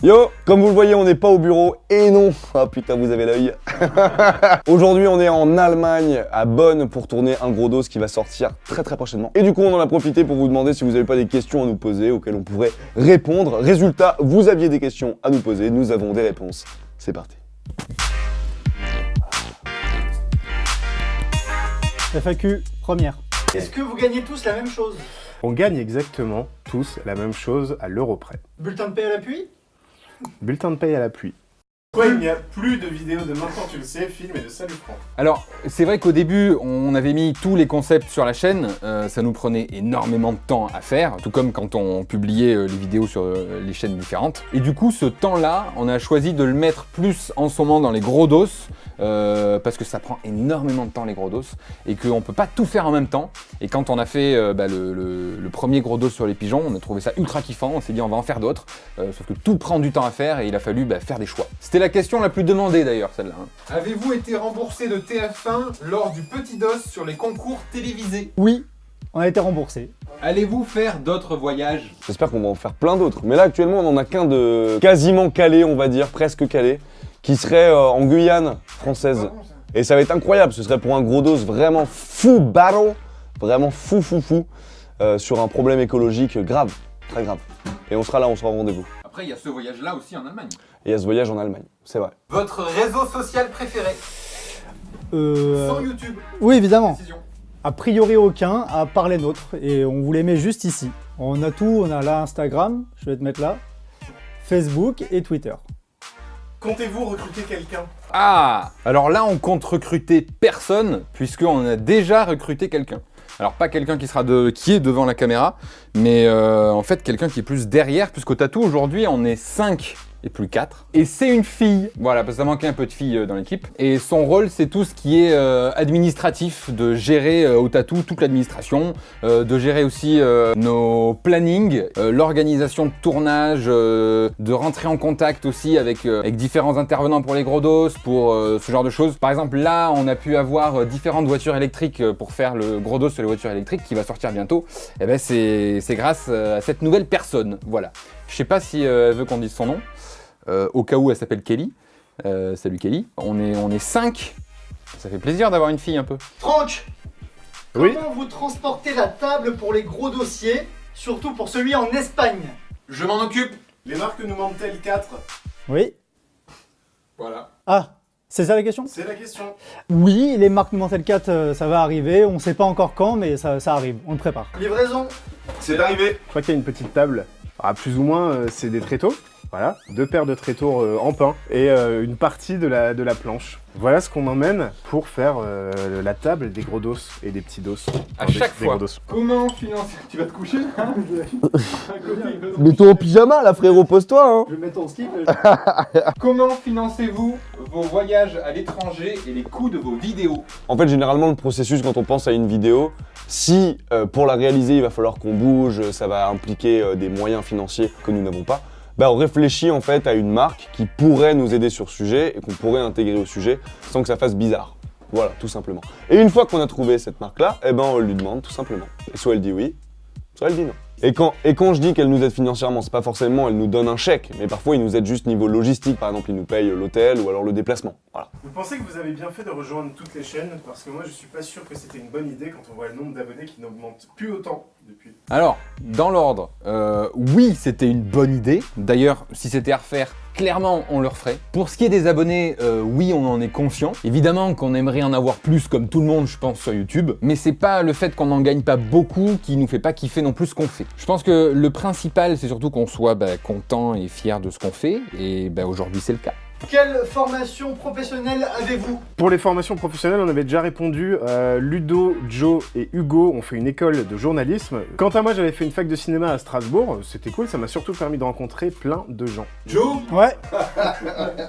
Yo, comme vous le voyez, on n'est pas au bureau, et non, ah putain, vous avez l'œil. Aujourd'hui, on est en Allemagne, à Bonn, pour tourner un gros dos qui va sortir très prochainement. Et du coup, on en a profité pour vous demander si vous n'avez pas des questions à nous poser, auxquelles on pourrait répondre. Résultat, vous aviez des questions à nous poser, nous avons des réponses. C'est parti. FAQ, première. Est-ce que vous gagnez tous la même chose? On gagne exactement tous la même chose à l'euro près. Bulletin de paie à l'appui? Bulletin de paye à l'appui. Pourquoi il n'y a plus de vidéos de Maintenant tu le sais, film et de Salut Franck? Alors, c'est vrai qu'au début, on avait mis tous les concepts sur la chaîne, ça nous prenait énormément de temps à faire, tout comme quand on publiait les vidéos sur les chaînes différentes. Et du coup, ce temps-là, on a choisi de le mettre plus en ce moment dans les gros dos, parce que ça prend énormément de temps les gros dos, et qu'on peut pas tout faire en même temps. Et quand on a fait le premier gros dos sur les pigeons, on a trouvé ça ultra kiffant, on s'est dit on va en faire d'autres, sauf que tout prend du temps à faire et il a fallu faire des choix. C'était la question la plus demandée d'ailleurs, celle-là. Avez-vous été remboursé de TF1 lors du petit dos sur les concours télévisés? Oui, on a été remboursé. Allez-vous faire d'autres voyages? J'espère qu'on va en faire plein d'autres. Mais là, actuellement, on en a qu'un de quasiment calé, on va dire, presque calé, qui serait en Guyane française. Et ça va être incroyable, ce serait pour un gros dos vraiment fou battle, vraiment fou, sur un problème écologique grave, très grave. Et on sera là, on sera au rendez-vous. Après, il y a ce voyage-là aussi en Allemagne. Et il y a ce voyage en Allemagne, c'est vrai. Votre réseau social préféré? Sans YouTube. Oui, évidemment. Précision. A priori aucun, à part les nôtres. Et on vous les met juste ici. On a tout, on a là Instagram, je vais te mettre là, Facebook et Twitter. Comptez-vous recruter quelqu'un? Ah! Alors là, on compte recruter personne, puisqu'on a déjà recruté quelqu'un. Alors pas quelqu'un qui est devant la caméra, mais en fait quelqu'un qui est plus derrière, puisqu'au tatou aujourd'hui on est 5 et plus 4. Et c'est une fille, voilà, parce que ça manquait un peu de filles dans l'équipe. Et son rôle c'est tout ce qui est administratif, de gérer au tatou toute l'administration, de gérer aussi nos plannings, l'organisation de tournage, de rentrer en contact aussi avec différents intervenants pour les gros dos, pour ce genre de choses. Par exemple là on a pu avoir différentes voitures électriques pour faire le gros dos sur les voitures électriques qui va sortir bientôt. Et ben c'est grâce à cette nouvelle personne, voilà. Je sais pas si elle veut qu'on dise son nom. Au cas où elle s'appelle Kelly. Salut Kelly. On est 5. Ça fait plaisir d'avoir une fille un peu. Franck, Oui. comment vous transportez la table pour les gros dossiers, surtout pour celui en Espagne? Je m'en occupe. Les marques nous mentent-elles 4? Oui. Voilà. Ah, c'est ça la question? C'est la question. Oui, les marques Mental 4, ça va arriver. On sait pas encore quand, mais ça arrive. On le prépare. Livraison? C'est arrivé. Je crois qu'il y a une petite table. Ah, plus ou moins, c'est des tréteaux. Voilà, 2 paires de tréteaux en pin et une partie de la planche. Voilà ce qu'on emmène pour faire la table des gros dos et des petits dos. À Enfin, chaque des fois. gros dos. Comment financer? Tu vas te coucher là? Mets-toi en pyjama là frérot, pose-toi hein. Je vais mettre en slip. Comment financez-vous vos voyages à l'étranger et les coûts de vos vidéos? En fait, généralement, le processus, quand on pense à une vidéo, si pour la réaliser, il va falloir qu'on bouge, ça va impliquer des moyens financiers que nous n'avons pas, bah, on réfléchit en fait à une marque qui pourrait nous aider sur ce sujet et qu'on pourrait intégrer au sujet sans que ça fasse bizarre. Voilà, tout simplement. Et une fois qu'on a trouvé cette marque-là, eh ben, on lui demande tout simplement. Et soit elle dit oui, soit elle dit non. Et quand je dis qu'elle nous aide financièrement, c'est pas forcément elle nous donne un chèque, mais parfois ils nous aident juste niveau logistique. Par exemple, ils nous payent l'hôtel ou alors le déplacement. Voilà. Vous pensez que vous avez bien fait de rejoindre toutes les chaînes? Parce que moi je suis pas sûr que c'était une bonne idée quand on voit le nombre d'abonnés qui n'augmente plus autant depuis. Alors, dans l'ordre, oui, c'était une bonne idée. D'ailleurs, si c'était à refaire, clairement, on le referait. Pour ce qui est des abonnés, oui, on en est conscient. Évidemment qu'on aimerait en avoir plus, comme tout le monde, je pense, sur YouTube. Mais c'est pas le fait qu'on n'en gagne pas beaucoup qui nous fait pas kiffer non plus ce qu'on fait. Je pense que le principal, c'est surtout qu'on soit content et fier de ce qu'on fait. Et aujourd'hui, c'est le cas. Quelle formation professionnelle avez-vous? Pour les formations professionnelles, on avait déjà répondu. Ludo, Joe et Hugo ont fait une école de journalisme. Quant à moi, j'avais fait une fac de cinéma à Strasbourg. C'était cool, ça m'a surtout permis de rencontrer plein de gens. Joe, Ouais.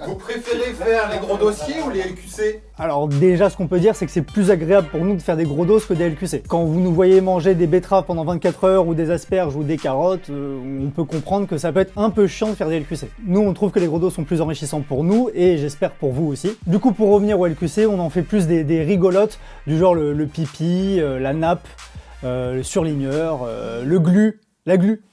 vous préférez faire les gros dossiers ou les LQC? Alors déjà, ce qu'on peut dire, c'est que c'est plus agréable pour nous de faire des gros dos que des LQC. Quand vous nous voyez manger des betteraves pendant 24 heures ou des asperges ou des carottes, on peut comprendre que ça peut être un peu chiant de faire des LQC. Nous, on trouve que les gros dos sont plus enrichissants pour nous et j'espère pour vous aussi. Du coup, pour revenir au LQC, on en fait plus des rigolotes du genre le pipi, la nappe, le surligneur, le glu, la glu.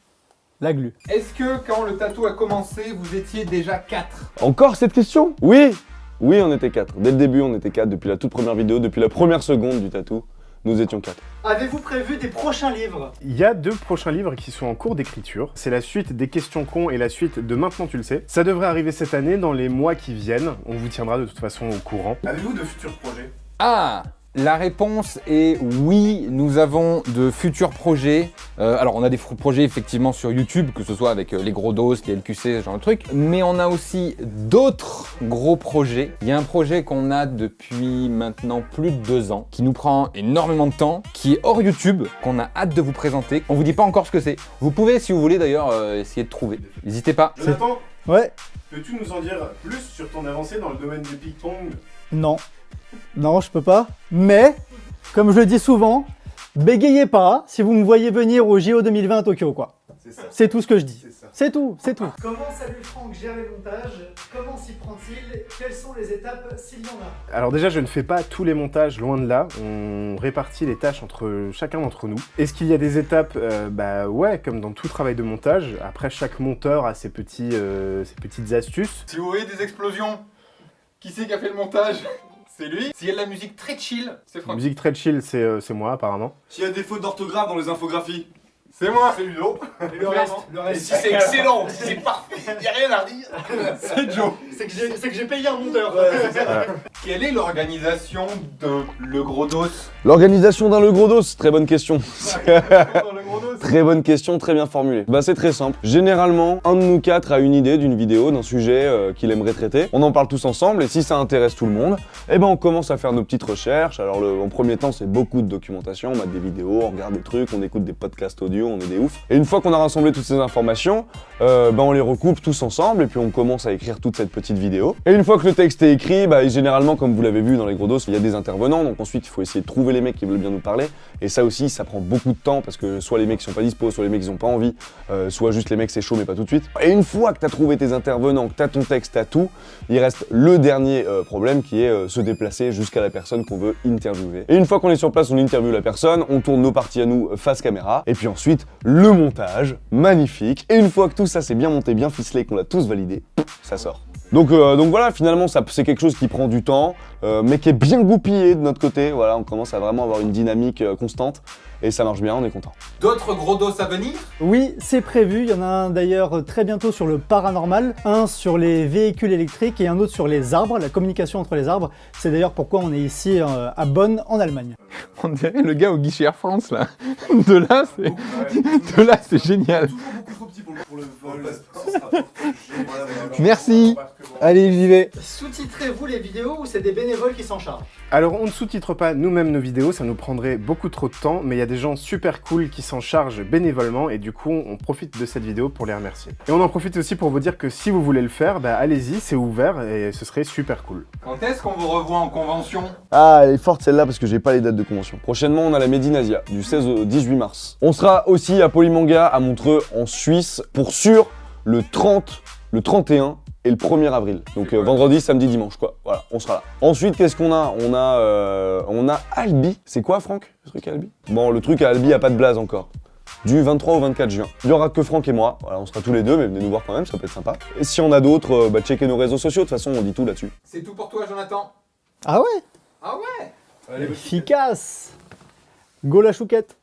La glu. Est-ce que quand le tatou a commencé, vous étiez déjà 4? Encore cette question? Oui. Oui, on était 4. Dès le début, on était 4. Depuis la toute première vidéo, depuis la première seconde du tatou, nous étions 4. Avez-vous prévu des prochains livres? Il y a 2 prochains livres qui sont en cours d'écriture. C'est la suite des questions cons et la suite de Maintenant tu le sais. Ça devrait arriver cette année, dans les mois qui viennent. On vous tiendra de toute façon au courant. Avez-vous de futurs projets? Ah! La réponse est oui, nous avons de futurs projets. Alors on a des projets effectivement sur YouTube, que ce soit avec les gros dos, les LQC, ce genre de trucs. Mais on a aussi d'autres gros projets. Il y a un projet qu'on a depuis maintenant plus de 2 ans, qui nous prend énormément de temps, qui est hors YouTube, qu'on a hâte de vous présenter. On vous dit pas encore ce que c'est. Vous pouvez, si vous voulez d'ailleurs, essayer de trouver. N'hésitez pas. Jonathan, Ouais. peux-tu nous en dire plus sur ton avancée dans le domaine du ping-pong? Non. Non, je peux pas. Mais, comme je le dis souvent, bégayez pas si vous me voyez venir au JO 2020 à Tokyo, quoi. C'est ça. C'est tout ce que je dis. C'est ça. C'est tout, c'est tout. Comment Salut Franck gère les montages? Comment s'y prend-il? Quelles sont les étapes s'il y en a? Alors déjà, je ne fais pas tous les montages, loin de là. On répartit les tâches entre chacun d'entre nous. Est-ce qu'il y a des étapes? Bah ouais, comme dans tout travail de montage. Après, chaque monteur a ses petites astuces. Si vous voyez des explosions, qui c'est qui a fait le montage? C'est lui. S'il y a de la musique très chill, c'est La Franck. musique très chill, c'est moi apparemment. S'il y a des fautes d'orthographe dans les infographies, C'est moi. c'est Ludo. Et le reste, si c'est excellent, si c'est parfait, il n'y a rien à redire. C'est Joe. c'est que j'ai payé un monteur. Quelle est l'organisation de Le Gros Dos? L'organisation d'un Le Gros Dos, très bonne question. Le Gros Dos. Très bonne question, très bien formulée. Bah c'est très simple. Généralement, un de nous 4 a une idée d'une vidéo, d'un sujet qu'il aimerait traiter. On en parle tous ensemble et si ça intéresse tout le monde, eh ben on commence à faire nos petites recherches. Alors en premier temps, c'est beaucoup de documentation, on mate des vidéos, on regarde des trucs, on écoute des podcasts audio, on est des oufs. Et une fois qu'on a rassemblé toutes ces informations, on les recoupe tous ensemble et puis on commence à écrire toute cette petite vidéo. Et une fois que le texte est écrit, généralement, comme vous l'avez vu dans les Gros Dos, il y a des intervenants. Donc ensuite, il faut essayer de trouver les mecs qui veulent bien nous parler. Et ça aussi, ça prend beaucoup de temps parce que soit les mecs sont pas dispo, soit les mecs ils ont pas envie, soit juste les mecs c'est chaud mais pas tout de suite. Et une fois que tu as trouvé tes intervenants, que tu as ton texte, t'as tout, il reste le dernier problème qui est se déplacer jusqu'à la personne qu'on veut interviewer. Et une fois qu'on est sur place, on interviewe la personne, on tourne nos parties à nous face caméra, et puis ensuite le montage, magnifique. Et une fois que tout ça c'est bien monté, bien ficelé, qu'on l'a tous validé, ça sort. Donc voilà, finalement, c'est quelque chose qui prend du temps, mais qui est bien goupillé de notre côté. Voilà, on commence à vraiment avoir une dynamique constante et ça marche bien, on est content. D'autres Gros Dos à venir? Oui, c'est prévu. Il y en a un d'ailleurs très bientôt sur le paranormal, un sur les véhicules électriques et un autre sur les arbres, la communication entre les arbres. C'est d'ailleurs pourquoi on est ici à Bonn, en Allemagne. On dirait le gars au guichet Air France là. De là, c'est génial. Beaucoup trop petit pour le vol. Merci. Allez, j'y vais. Sous-titrez-vous les vidéos ou c'est des bénévoles qui s'en chargent? Alors on ne sous-titre pas nous-mêmes nos vidéos, ça nous prendrait beaucoup trop de temps, mais il y a des gens super cool qui s'en chargent bénévolement et du coup on profite de cette vidéo pour les remercier. Et on en profite aussi pour vous dire que si vous voulez le faire, allez-y, c'est ouvert et ce serait super cool. Quand est-ce qu'on vous revoit en convention? Ah, elle est forte celle-là parce que j'ai pas les dates de convention. Prochainement, on a la Made in Asia, du 16 au 18 mars. On sera aussi à Polymanga à Montreux, en Suisse, pour sûr, le 30, le 31 et le 1er avril. Donc vendredi, samedi, dimanche, quoi. Voilà, on sera là. Ensuite, qu'est-ce qu'on a? On a Albi. C'est quoi, Franck, le truc à Albi? Bon, le truc à Albi a pas de blaze encore. Du 23 au 24 juin. Il y aura que Franck et moi. Voilà, on sera tous les deux, mais venez nous voir quand même, ça peut être sympa. Et si on a d'autres, checkez nos réseaux sociaux. De toute façon, on dit tout là-dessus. C'est tout pour toi, Jonathan. Ah ouais? Ah ouais? Efficace. Go la chouquette.